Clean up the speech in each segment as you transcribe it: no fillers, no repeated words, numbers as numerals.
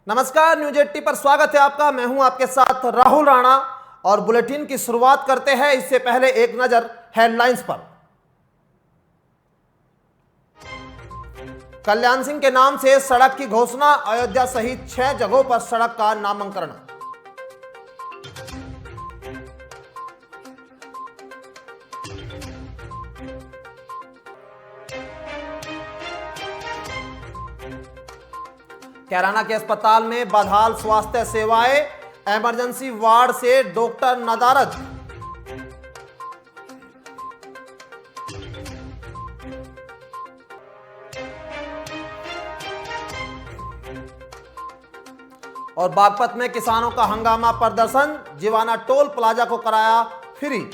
नमस्कार, न्यूज 80 पर स्वागत है आपका। मैं हूं आपके साथ राहुल राणा और बुलेटिन की शुरुआत करते हैं। इससे पहले एक नजर हेडलाइंस पर। कल्याण सिंह के नाम से सड़क की घोषणा, अयोध्या सहित 6 जगहों पर सड़क का नामकरण। कैराना के अस्पताल में बदहाल स्वास्थ्य सेवाएं, इमरजेंसी वार्ड से डॉक्टर नदारद। और बागपत में किसानों का हंगामा प्रदर्शन, जीवाना टोल प्लाजा को कराया फ्री।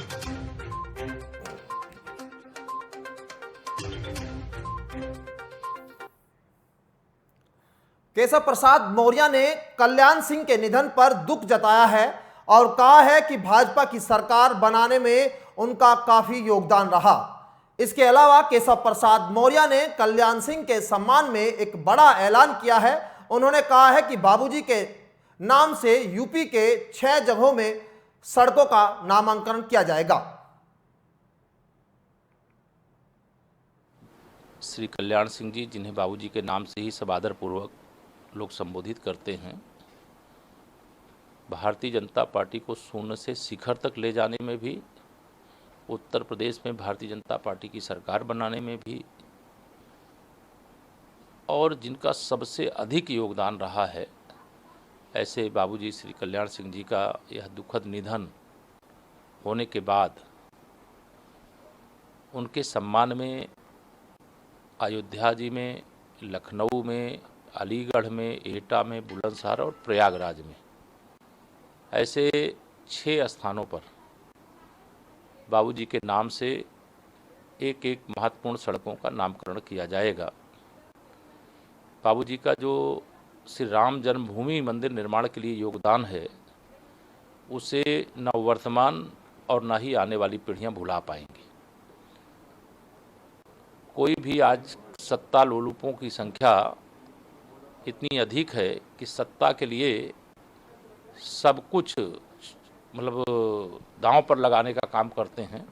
केशव प्रसाद मौर्य ने कल्याण सिंह के निधन पर दुख जताया है और कहा है कि भाजपा की सरकार बनाने में उनका काफी योगदान रहा। इसके अलावा केशव प्रसाद मौर्य ने कल्याण सिंह के सम्मान में एक बड़ा ऐलान किया है। उन्होंने कहा है कि बाबूजी के नाम से यूपी के 6 जगहों में सड़कों का नामांकन किया जाएगा। श्री कल्याण सिंह जी, जिन्हें बाबूजी के नाम से ही सब आदरपूर्वक लोग संबोधित करते हैं, भारतीय जनता पार्टी को शून्य से शिखर तक ले जाने में भी, उत्तर प्रदेश में भारतीय जनता पार्टी की सरकार बनाने में भी, और जिनका सबसे अधिक योगदान रहा है, ऐसे बाबूजी श्री कल्याण सिंह जी का यह दुखद निधन होने के बाद उनके सम्मान में अयोध्या जी में, लखनऊ में, अलीगढ़ में, एटा में, बुलंदशहर और प्रयागराज में ऐसे 6 स्थानों पर बाबूजी के नाम से एक एक महत्वपूर्ण सड़कों का नामकरण किया जाएगा। बाबूजी का जो श्री राम जन्मभूमि मंदिर निर्माण के लिए योगदान है, उसे न वर्तमान और न ही आने वाली पीढ़ियां भुला पाएंगी। कोई भी आज सत्ता लोलुपों की संख्या इतनी अधिक है कि सत्ता के लिए सब कुछ दांव पर लगाने का काम करते हैं,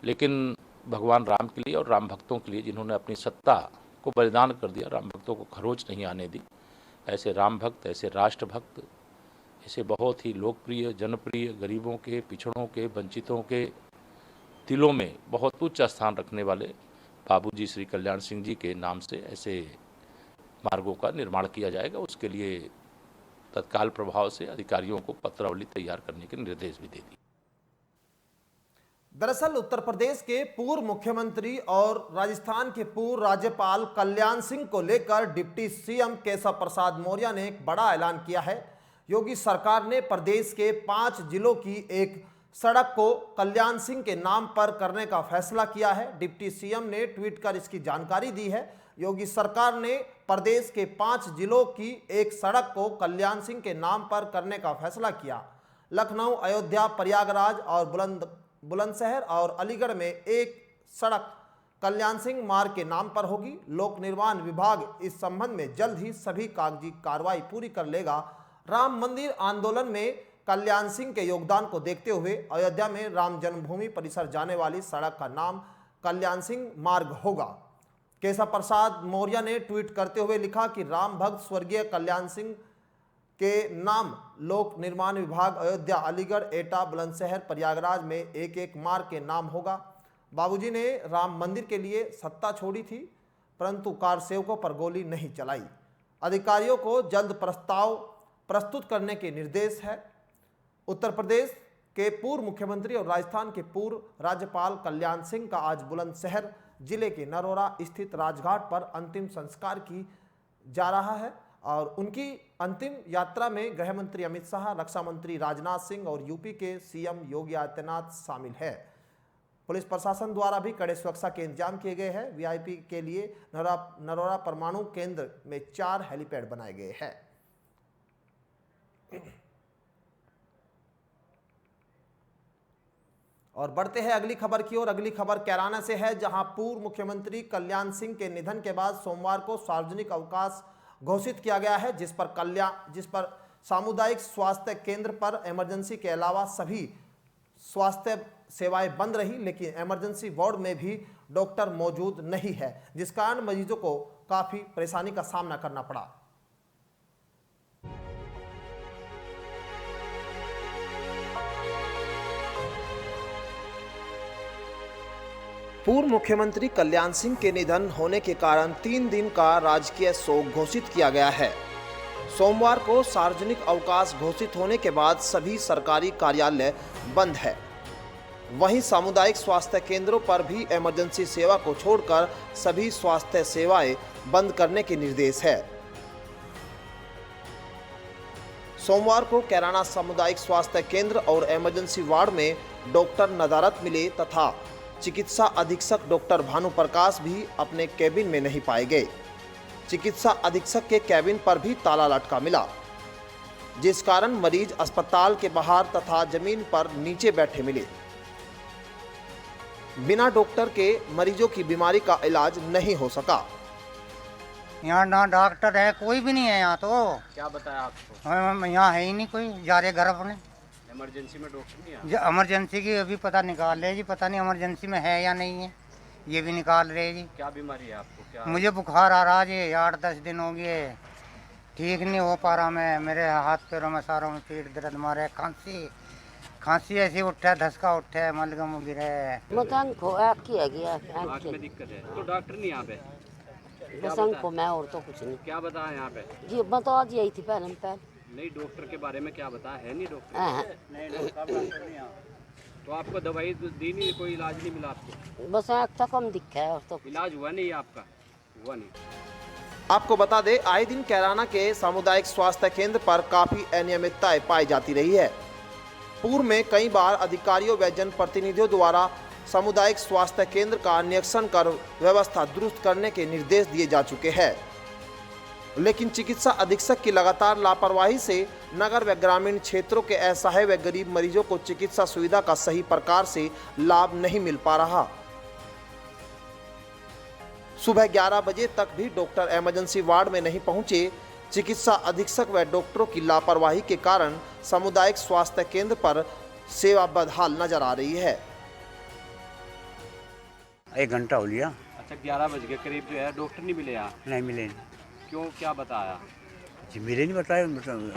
लेकिन भगवान राम के लिए और राम भक्तों के लिए, जिन्होंने अपनी सत्ता को बलिदान कर दिया, राम भक्तों को खरोच नहीं आने दी, ऐसे राम भक्त, ऐसे राष्ट्रभक्त, ऐसे बहुत ही लोकप्रिय, जनप्रिय, गरीबों के, पिछड़ों के, वंचितों के दिलों में बहुत उच्च स्थान रखने वाले बाबूजी श्री कल्याण सिंह जी के नाम से ऐसे मार्गों का निर्माण किया जाएगा। उसके लिए तत्काल प्रभाव से अधिकारियों को पत्रावली तैयार करने के निर्देश भी दे दिए। दरअसल उत्तर प्रदेश के पूर्व मुख्यमंत्री और राजस्थान के पूर्व राज्यपाल कल्याण सिंह को लेकर डिप्टी सीएम केशव प्रसाद मौर्य ने एक बड़ा ऐलान किया है। योगी सरकार ने प्रदेश के 5 जिलों की एक सड़क को कल्याण सिंह के नाम पर करने का फैसला किया है। डिप्टी सीएम ने ट्वीट कर इसकी जानकारी दी है। योगी सरकार ने प्रदेश के 5 जिलों की एक सड़क को कल्याण सिंह के नाम पर करने का फैसला किया। लखनऊ, अयोध्या, प्रयागराज और बुलंदशहर और अलीगढ़ में एक सड़क कल्याण सिंह मार्ग के नाम पर होगी। लोक निर्माण विभाग इस संबंध में जल्द ही सभी कागजी कार्रवाई पूरी कर लेगा। राम मंदिर आंदोलन में कल्याण सिंह के योगदान को देखते हुए अयोध्या में राम जन्मभूमि परिसर जाने वाली सड़क का नाम कल्याण सिंह मार्ग होगा। केशव प्रसाद मौर्य ने ट्वीट करते हुए लिखा कि राम भक्त स्वर्गीय कल्याण सिंह के नाम लोक निर्माण विभाग अयोध्या, अलीगढ़, एटा, बुलंदशहर, प्रयागराज में एक एक मार्ग के नाम होगा। बाबूजी ने राम मंदिर के लिए सत्ता छोड़ी थी, परंतु कारसेवकों पर गोली नहीं चलाई। अधिकारियों को जल्द प्रस्ताव प्रस्तुत करने के निर्देश है। उत्तर प्रदेश के पूर्व मुख्यमंत्री और राजस्थान के पूर्व राज्यपाल कल्याण सिंह का आज बुलंदशहर जिले के नरोरा स्थित राजघाट पर अंतिम संस्कार की जा रहा है और उनकी अंतिम यात्रा में गृह मंत्री अमित शाह, रक्षा मंत्री राजनाथ सिंह और यूपी के सीएम योगी आदित्यनाथ शामिल है। पुलिस प्रशासन द्वारा भी कड़े सुरक्षा के इंतजाम किए गए हैं। वीआईपी के लिए नरोरा परमाणु केंद्र में 4 हेलीपैड बनाए गए हैं। और बढ़ते हैं अगली खबर की ओर। अगली खबर कैराना से है, जहां पूर्व मुख्यमंत्री कल्याण सिंह के निधन के बाद सोमवार को सार्वजनिक अवकाश घोषित किया गया है, जिस पर सामुदायिक स्वास्थ्य केंद्र पर इमरजेंसी के अलावा सभी स्वास्थ्य सेवाएं बंद रही, लेकिन इमरजेंसी वार्ड में भी डॉक्टर मौजूद नहीं है, जिस कारण मरीजों को काफी परेशानी का सामना करना पड़ा। पूर्व मुख्यमंत्री कल्याण सिंह के निधन होने के कारण 3 दिन का राजकीय शोक घोषित किया गया है। सोमवार को सार्वजनिक अवकाश घोषित होने के बाद सभी सरकारी कार्यालय बंद है। वहीं सामुदायिक स्वास्थ्य केंद्रों पर भी इमरजेंसी सेवा को छोड़कर सभी स्वास्थ्य सेवाएं बंद करने के निर्देश है। सोमवार को कैराना सामुदायिक स्वास्थ्य केंद्र और इमरजेंसी वार्ड में डॉक्टर नदारत मिले तथा चिकित्सा अधीक्षक डॉक्टर भानु प्रकाश भी अपने केबिन में नहीं पाए गए। चिकित्सा अधीक्षक के केबिन पर भी ताला लटका मिला, जिस कारण मरीज अस्पताल के बाहर तथा जमीन पर नीचे बैठे मिले। बिना डॉक्टर के मरीजों की बीमारी का इलाज नहीं हो सका। यहाँ ना डॉक्टर है, कोई भी नहीं है यहाँ तो। क्या बताया आपको? यहाँ है ही नहीं कोई, जा रहे घर अपने। इमरजेंसी में डॉक्टर नहीं आया? इमरजेंसी की अभी पता निकाल रहे जी, पता नहीं इमरजेंसी में है या नहीं है, ये भी निकाल रहे जी। क्या बीमारी है आपको? क्या मुझे बुखार आ रहा जी, 8-10 दिन हो गए, ठीक नहीं हो पा रहा मैं। मेरे हाथ पैरों में सारों में पीठ दर्द मारे, खांसी ऐसी उठे, धसका उठे, मलगम गिरे। आँख में दिक्कत है तो डॉक्टर नहीं यहाँ पे? बस को मैं और तो कुछ नहीं। क्या बताया यहाँ पे? जी बता दी थी पहले। नहीं, डॉक्टर के बारे में क्या बताया? है नहीं डॉक्टर? नहीं। तो आपको दवाई दी नहीं, कोई इलाज नहीं मिला आपको? बस आँख तक कम दिखा है और तो इलाज हुआ नहीं आपका? हुआ नहीं। आपको बता दें, आए दिन कैराना के सामुदायिक स्वास्थ्य केंद्र पर काफी अनियमितताएं पाई जाती रही है। पूर्व में कई बार अधिकारियों व जनप्रतिनिधियों द्वारा सामुदायिक स्वास्थ्य केंद्र का निरीक्षण कर व्यवस्था दुरुस्त करने के निर्देश दिए जा चुके हैं, लेकिन चिकित्सा अधीक्षक की लगातार लापरवाही से नगर व ग्रामीण क्षेत्रों के असहाय व गरीब मरीजों को चिकित्सा सुविधा का सही प्रकार से लाभ नहीं मिल पा रहा। सुबह 11 बजे तक भी डॉक्टर इमरजेंसी वार्ड में नहीं पहुंचे। चिकित्सा अधीक्षक व डॉक्टरों की लापरवाही के कारण सामुदायिक स्वास्थ्य केंद्र पर सेवा बदहाल नजर आ रही है। 1 घंटा हो लिया। अच्छा, 11 बज के करीब जो है डॉक्टर नहीं मिले यहाँ? नहीं मिले। क्यों, क्या बताया जी? मिले नहीं बताया,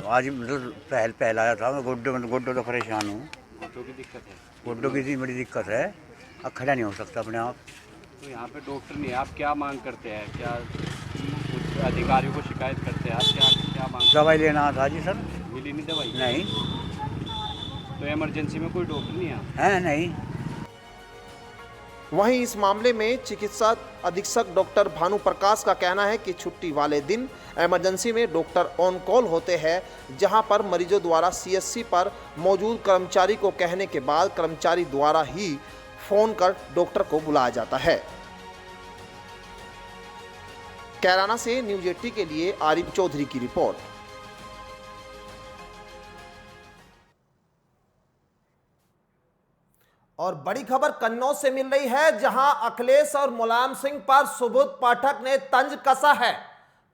आज मतलब पहल आया था मैं। गुड्डो तो परेशान हूँ। घुटनों की दिक्कत है? गुड्डो की इतनी बड़ी दिक्कत है, अब खड़ा नहीं हो सकता अपने आप। तो यहाँ पे डॉक्टर नहीं है, आप क्या मांग करते हैं? क्या कुछ अधिकारियों को शिकायत करते हैं? आप क्या मांग? दवाई लेना था जी सर। मिली नहीं दवाई? नहीं। तो इमरजेंसी में कोई डॉक्टर नहीं है? नहीं। वहीं इस मामले में चिकित्सा अधीक्षक डॉक्टर भानु प्रकाश का कहना है कि छुट्टी वाले दिन इमरजेंसी में डॉक्टर ऑन कॉल होते हैं, जहां पर मरीजों द्वारा सीएससी पर मौजूद कर्मचारी को कहने के बाद कर्मचारी द्वारा ही फोन कर डॉक्टर को बुलाया जाता है। कैराना से न्यूज 80 के लिए आरिफ चौधरी की रिपोर्ट। और बड़ी खबर कन्नौज से मिल रही है, जहां अखिलेश और मुलायम सिंह पर सुबोध पाठक ने तंज कसा है।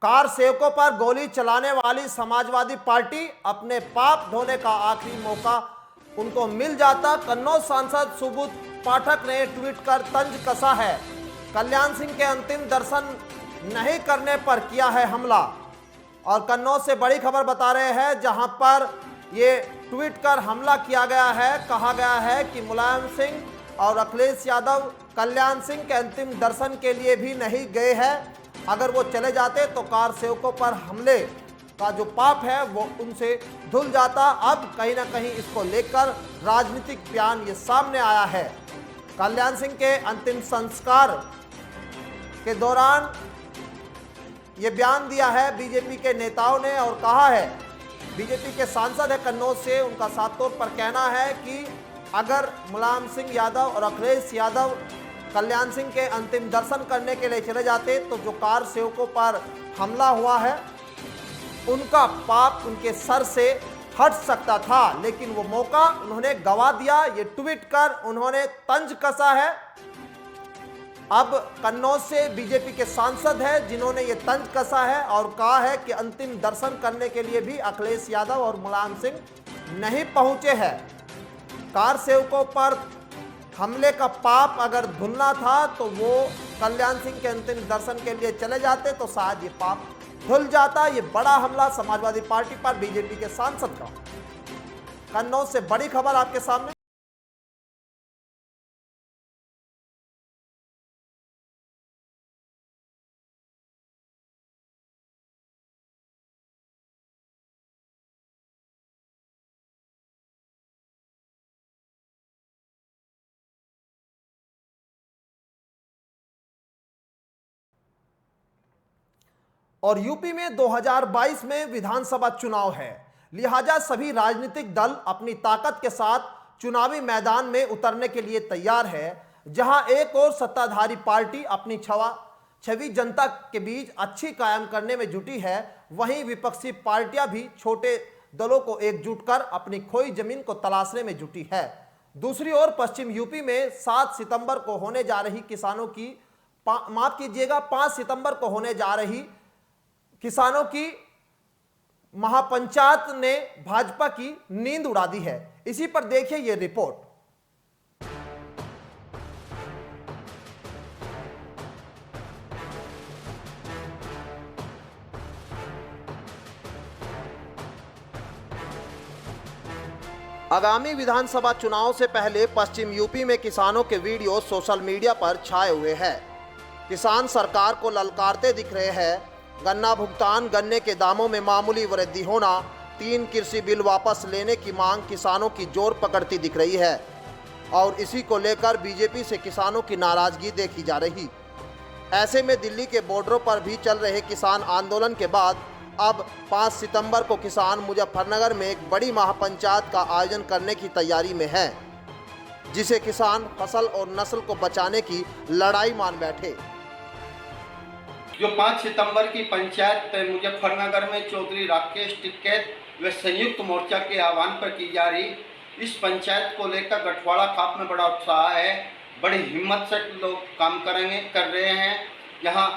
कार सेवकों पर गोली चलाने वाली समाजवादी पार्टी अपने पाप धोने का आखिरी मौका उनको मिल जाता। कन्नौज सांसद सुबोध पाठक ने ट्वीट कर तंज कसा है। कल्याण सिंह के अंतिम दर्शन नहीं करने पर किया है हमला। और कन्नौज से बड़ी खबर बता रहे हैं, जहां पर ये ट्वीट कर हमला किया गया है। कहा गया है कि मुलायम सिंह और अखिलेश यादव कल्याण सिंह के अंतिम दर्शन के लिए भी नहीं गए हैं। अगर वो चले जाते तो कार सेवकों पर हमले का जो पाप है वो उनसे धुल जाता। अब कहीं ना कहीं इसको लेकर राजनीतिक बयान ये सामने आया है। कल्याण सिंह के अंतिम संस्कार के दौरान ये बयान दिया है बीजेपी के नेताओं ने और कहा है, बीजेपी के सांसद है कन्नौज से, उनका साफ तौर पर कहना है कि अगर मुलायम सिंह यादव और अखिलेश यादव कल्याण सिंह के अंतिम दर्शन करने के लिए चले जाते तो जो कार सेवकों पर हमला हुआ है उनका पाप उनके सर से हट सकता था, लेकिन वो मौका उन्होंने गंवा दिया। ये ट्वीट कर उन्होंने तंज कसा है। अब कन्नौज से बीजेपी के सांसद हैं जिन्होंने ये तंज कसा है और कहा है कि अंतिम दर्शन करने के लिए भी अखिलेश यादव और मुलायम सिंह नहीं पहुंचे हैं। कार सेवकों पर हमले का पाप अगर धुलना था तो वो कल्याण सिंह के अंतिम दर्शन के लिए चले जाते तो शायद ये पाप धुल जाता। ये बड़ा हमला समाजवादी पार्टी पर बीजेपी के सांसद का। कन्नौज से बड़ी खबर आपके सामने। और यूपी में 2022 में विधानसभा चुनाव है, लिहाजा सभी राजनीतिक दल अपनी ताकत के साथ चुनावी मैदान में उतरने के लिए तैयार है। जहां एक और सत्ताधारी पार्टी अपनी छवि जनता के बीच अच्छी कायम करने में जुटी है, वहीं विपक्षी पार्टियां भी छोटे दलों को एकजुट कर अपनी खोई जमीन को तलाशने में जुटी है। दूसरी ओर पश्चिम यूपी में 7 सितंबर को होने जा रही किसानों की 5 सितंबर को होने जा रही किसानों की महापंचायत ने भाजपा की नींद उड़ा दी है। इसी पर देखिए ये रिपोर्ट। आगामी विधानसभा चुनाव से पहले पश्चिम यूपी में किसानों के वीडियो सोशल मीडिया पर छाए हुए हैं। किसान सरकार को ललकारते दिख रहे हैं। गन्ना भुगतान, गन्ने के दामों में मामूली वृद्धि होना, 3 कृषि बिल वापस लेने की मांग किसानों की जोर पकड़ती दिख रही है और इसी को लेकर बीजेपी से किसानों की नाराजगी देखी जा रही। ऐसे में दिल्ली के बॉर्डरों पर भी चल रहे किसान आंदोलन के बाद अब 5 सितंबर को किसान मुजफ्फरनगर में एक बड़ी महापंचायत का आयोजन करने की तैयारी में है, जिसे किसान फसल और नस्ल को बचाने की लड़ाई मान बैठे। जो 5 सितंबर की पंचायत मुजफ्फरनगर में चौधरी राकेश टिकैत व संयुक्त मोर्चा के आह्वान पर की जा रही इस पंचायत को लेकर गठवाड़ा खाप में बड़ा उत्साह है। बड़ी हिम्मत से लोग काम कर रहे हैं। यहाँ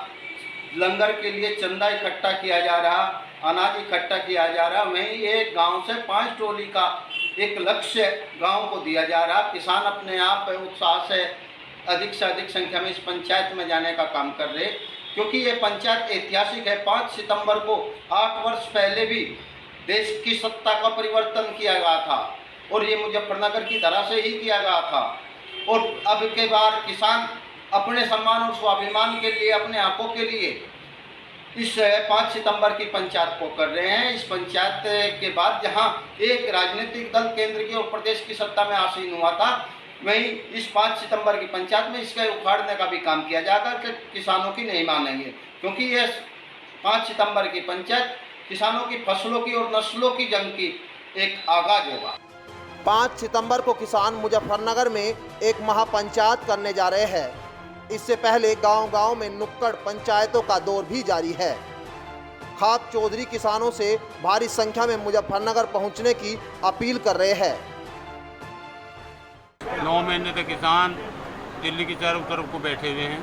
लंगर के लिए चंदा इकट्ठा किया जा रहा, अनाज इकट्ठा किया जा रहा। वहीं एक गांव से 5 टोली का एक लक्ष्य गांव को दिया जा रहा। किसान अपने आप उत्साह से अधिक संख्या में इस पंचायत में जाने का काम कर रहे, क्योंकि ये पंचायत ऐतिहासिक है। 5 सितंबर को 8 वर्ष पहले भी देश की सत्ता का परिवर्तन किया गया था और ये मुजफ्फरनगर की तरह से ही किया गया था। और अब के बार किसान अपने सम्मान और स्वाभिमान के लिए, अपने हकों के लिए इस 5 सितंबर की पंचायत को कर रहे हैं। इस पंचायत के बाद जहां एक राजनीतिक दल केंद्र की और प्रदेश की सत्ता में आसीन हुआ था, वहीं इस 5 सितंबर की पंचायत में इसका उखाड़ने का भी काम किया जाएगा कि किसानों की नहीं मानेंगे, क्योंकि यह 5 सितंबर की पंचायत किसानों की फसलों की और नस्लों की जंग की एक आगाज होगा। 5 सितंबर को किसान मुजफ्फरनगर में एक महापंचायत करने जा रहे हैं। इससे पहले गांव-गांव में नुक्कड़ पंचायतों का दौर भी जारी है। खाप चौधरी किसानों से भारी संख्या में मुजफ्फरनगर पहुंचने की अपील कर रहे हैं। 9 महीने तक किसान दिल्ली की चारों तरफ को बैठे हुए हैं।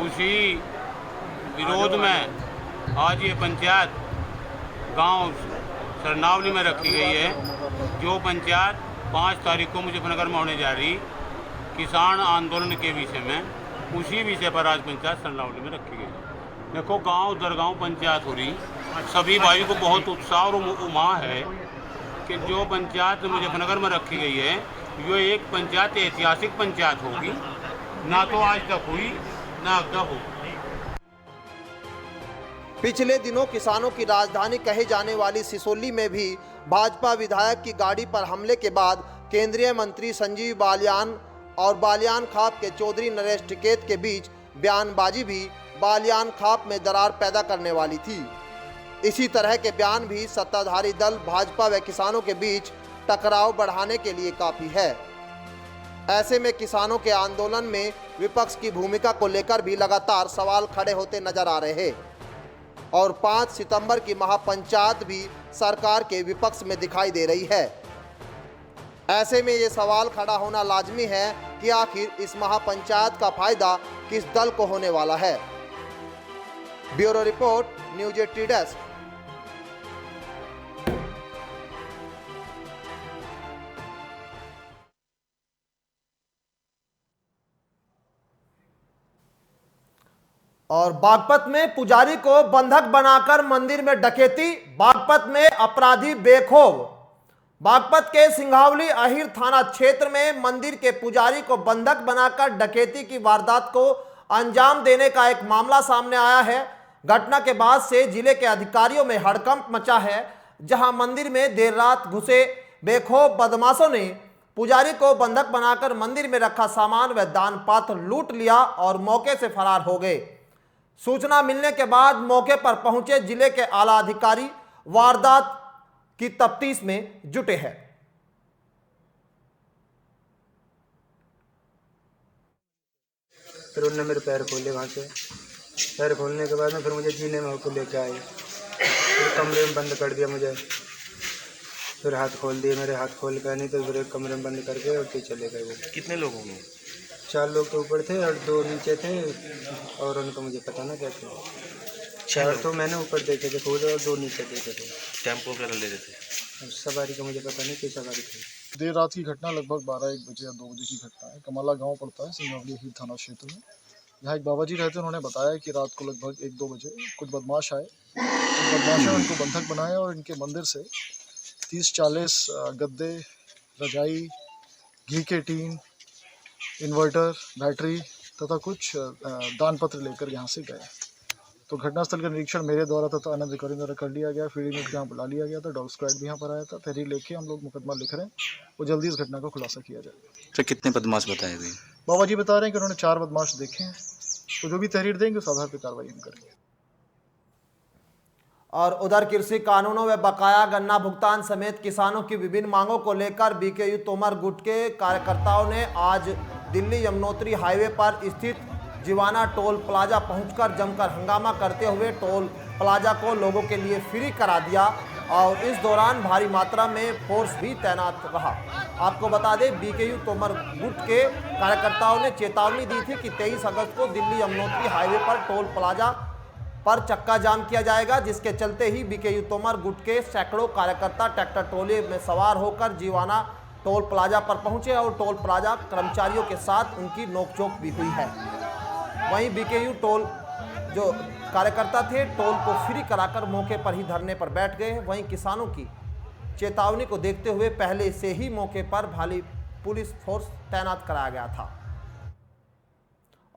उसी विरोध में आज ये पंचायत गांव सरनावली में रखी गई है। जो पंचायत 5 तारीख को मुजफ्फरनगर में होने जा रही किसान आंदोलन के विषय में, उसी विषय पर आज पंचायत सरनावली में रखी गई। देखो, गांव दर गांव पंचायत हो रही। सभी भाई को बहुत उत्साह और उम्मीद है कि जो पंचायत मुजफ्फरनगर में रखी गई है, ये एक पंचायत ऐतिहासिक पंचायत होगी। ना तो आज तक हुई, ना अब तक होगी। पिछले दिनों किसानों की राजधानी कहे जाने वाली सिसोली में भी भाजपा विधायक की गाड़ी पर हमले के बाद केंद्रीय मंत्री संजीव बालियान और बालियान खाप के चौधरी नरेश टिकैत के बीच बयानबाजी भी बालियान खाप में दरार पैदा करने वाली थी। इसी तरह के बयान भी सत्ताधारी दल भाजपा व किसानों के बीच टकराव बढ़ाने के लिए काफ़ी है। ऐसे में किसानों के आंदोलन में विपक्ष की भूमिका को लेकर भी लगातार सवाल खड़े होते नजर आ रहे हैं और 5 सितंबर की महापंचायत भी सरकार के विपक्ष में दिखाई दे रही है। ऐसे में ये सवाल खड़ा होना लाजमी है कि आखिर इस महापंचायत का फायदा किस दल को होने वाला है। Bureau report, news 80 desk. और बागपत में पुजारी को बंधक बनाकर मंदिर में डकैती, बागपत में अपराधी बेखौफ। बागपत के सिंघावली अहिर थाना क्षेत्र में मंदिर के पुजारी को बंधक बनाकर डकैती की वारदात को अंजाम देने का एक मामला सामने आया है। घटना के बाद से जिले के अधिकारियों में हड़कंप मचा है, जहां मंदिर में देर रात घुसे बेखौफ बदमाशों ने पुजारी को बंधक बनाकर मंदिर में रखा सामान व दान पात्र लूट लिया और मौके से फरार हो गए। सूचना मिलने के बाद मौके पर पहुंचे जिले के आला अधिकारी वारदात की तफ्तीश में जुटे हैं। फिर उन्होंने मेरे पैर खोले, वहाँ से पैर खोलने के बाद में फिर मुझे जीने में होकर लेके आए, फिर कमरे में बंद कर दिया मुझे, फिर हाथ खोल दिए मेरे, हाथ खोल कर नहीं तो फिर एक कमरे में बंद करके और फिर चले गए। वो कितने लोग होंगे? 4 लोग तो ऊपर थे और 2 नीचे थे, और उनको मुझे पता ना क्या थे। 4 तो मैंने ऊपर देखे थे खुद और 2 नीचे देखे थे। टेम्पो वगैरह ले रहे थे? सवारी का मुझे पता नहीं, किस सवारी थी। देर रात की घटना लगभग 12-1 बजे या 2 बजे की घटना है। कमाला गांव पड़ता है सिंघावली अहिर थाना क्षेत्र में। यहाँ एक बाबा जी रहते हैं, उन्होंने बताया कि रात को लगभग 1-2 बजे कुछ बदमाश आए। बदमाशों ने उनको बंधक बनाया और इनके मंदिर से 30-40 गद्दे, रजाई, घी के टीन, इन्वर्टर, बैटरी तथा कुछ दान पत्र लेकर यहाँ से गए। तो घटनास्थल का निरीक्षण मेरे द्वारा तथा अन्य अधिकारियों द्वारा कर लिया गया। फील्ड में यहाँ बुला लिया गया था, डॉग स्क्वाड भी यहाँ पर आया था। तहरीर लेके हम लोग मुकदमा लिख रहे हैं और जल्दी इस घटना का खुलासा किया जाएगा। तो कितने बदमाश बताए गए? बाबा जी बता रहे हैं कि उन्होंने 4 बदमाश देखे हैं, तो जो भी तहरीर देंगे उस आधार पर कार्रवाई हम करेंगे। और उधर कृषि कानूनों व बकाया गन्ना भुगतान समेत किसानों की विभिन्न मांगों को लेकर बीकेयू तोमर गुट के कार्यकर्ताओं ने आज दिल्ली यमुनोत्री हाईवे पर स्थित जीवाना टोल प्लाजा पहुंचकर जमकर हंगामा करते हुए टोल प्लाजा को लोगों के लिए फ्री करा दिया और इस दौरान भारी मात्रा में फोर्स भी तैनात रहा। आपको बता दें, बीकेयू तोमर गुट के कार्यकर्ताओं ने चेतावनी दी थी कि 23 अगस्त को दिल्ली यमुनोत्री हाईवे पर टोल प्लाजा पर चक्का जाम किया जाएगा, जिसके चलते ही बीकेयू तोमर गुट के सैकड़ों कार्यकर्ता ट्रैक्टर ट्रॉली में सवार होकर जीवाना टोल प्लाजा पर पहुंचे और टोल प्लाजा कर्मचारियों के साथ उनकी नोकझोंक भी हुई है। वहीं बीकेयू टोल जो कार्यकर्ता थे टोल को फ्री कराकर मौके पर ही धरने पर बैठ गए। वहीं किसानों की चेतावनी को देखते हुए पहले से ही मौके पर भारी पुलिस फोर्स तैनात कराया गया था।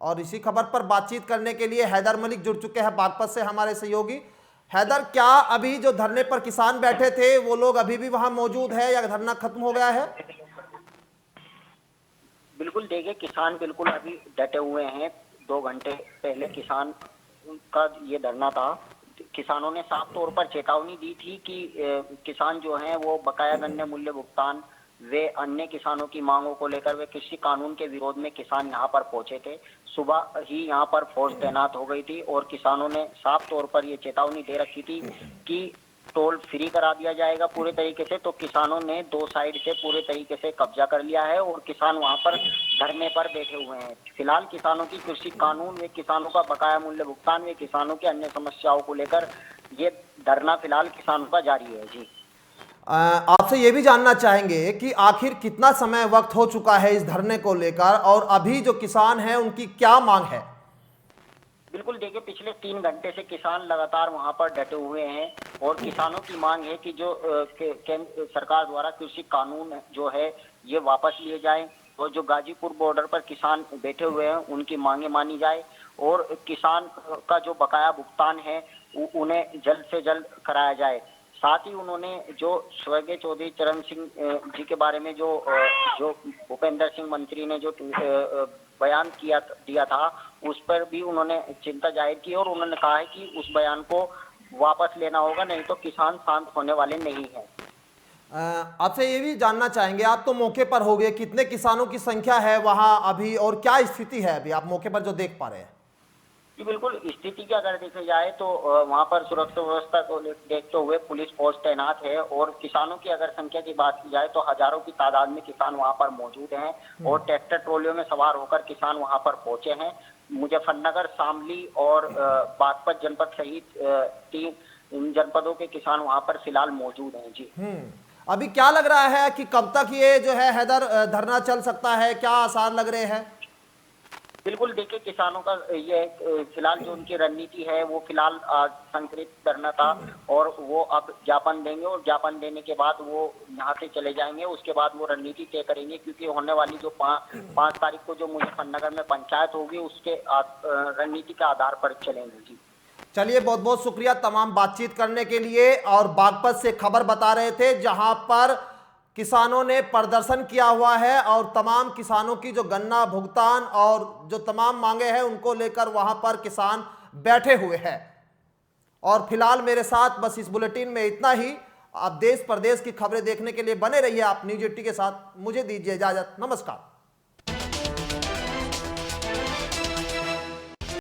और इसी खबर पर बातचीत करने के लिए हैदर मलिक जुड़ चुके हैं बागपत से हमारे सहयोगी। हैदर, क्या अभी जो धरने पर किसान बैठे थे वो लोग अभी भी वहां मौजूद है या धरना खत्म हो गया है? बिल्कुल, देखिए किसान बिल्कुल अभी डटे हुए हैं। 2 घंटे पहले किसान का ये धरना था। किसानों ने साफ तौर पर चेतावनी दी थी कि किसान जो हैं वो बकाया गन्ने मूल्य भुगतान वे अन्य किसानों की मांगों को लेकर वे कृषि कानून के विरोध में किसान यहाँ पर पहुंचे थे। सुबह ही यहाँ पर फोर्स तैनात हो गई थी और किसानों ने साफ तौर पर ये चेतावनी दे रखी थी कि टोल फ्री करा दिया जाएगा पूरे तरीके से। तो किसानों ने 2 साइड से पूरे तरीके से कब्जा कर लिया है और किसान वहाँ पर धरने पर बैठे हुए हैं। फिलहाल किसानों की कृषि कानून व किसानों का बकाया मूल्य भुगतान व किसानों की अन्य समस्याओं को लेकर ये धरना फिलहाल किसानों का जारी है। जी, आपसे ये भी जानना चाहेंगे कि आखिर कितना समय वक्त हो चुका है इस धरने को लेकर और अभी जो किसान हैं उनकी क्या मांग है? बिल्कुल, देखिए पिछले 3 घंटे से किसान लगातार वहां पर डटे हुए हैं और किसानों की मांग है कि जो केंद्र सरकार द्वारा कृषि कानून जो है ये वापस लिए जाए और जो गाजीपुर बॉर्डर पर किसान बैठे हुए हैं उनकी मांगे मानी जाए और किसान का जो बकाया भुगतान है उन्हें जल्द से जल्द कराया जाए। साथ ही उन्होंने जो स्वर्गीय चौधरी चरण सिंह जी के बारे में जो भूपेंद्र सिंह मंत्री ने जो बयान दिया था उस पर भी उन्होंने चिंता जाहिर की और उन्होंने कहा है कि उस बयान को वापस लेना होगा, नहीं तो किसान शांत होने वाले नहीं हैं। आपसे ये भी जानना चाहेंगे, आप तो मौके पर हो गए, कितने किसानों की संख्या है वहां अभी और क्या स्थिति है अभी आप मौके पर जो देख पा रहे हैं? जी बिल्कुल, स्थिति की अगर देखा जाए तो वहाँ पर सुरक्षा व्यवस्था को देखते हुए पुलिस फोर्स तैनात है और किसानों की अगर संख्या की बात की जाए तो हजारों की तादाद में किसान वहाँ पर मौजूद हैं और ट्रैक्टर ट्रॉलियों में सवार होकर किसान वहाँ पर पहुंचे हैं। मुजफ्फरनगर, शामली और बागपत जनपद सहित 3 जनपदों के किसान वहाँ पर फिलहाल मौजूद हैं। जी अभी क्या लग रहा है कि कब तक ये जो है हैदर धरना चल सकता है, क्या आसार लग रहे हैं? बिल्कुल, देखिए किसानों का ये फिलहाल जो उनकी रणनीति है वो फिलहाल संकलित करना था और वो अब ज्ञापन देंगे और ज्ञापन देने के बाद वो यहाँ से चले जाएंगे। उसके बाद वो रणनीति तय करेंगे क्योंकि होने वाली जो 5 तारीख को जो मुजफ्फरनगर में पंचायत होगी उसके रणनीति के आधार पर चलेंगे। जी चलिए, बहुत बहुत शुक्रिया तमाम बातचीत करने के लिए। और बागपत से खबर बता रहे थे जहां पर किसानों ने प्रदर्शन किया हुआ है और तमाम किसानों की जो गन्ना भुगतान और जो तमाम मांगे हैं उनको लेकर वहां पर किसान बैठे हुए हैं। और फिलहाल मेरे साथ बस इस बुलेटिन में इतना ही। आप देश प्रदेश की खबरें देखने के लिए बने रहिए आप न्यूज़ 80 के साथ। मुझे दीजिए इजाजत, नमस्कार।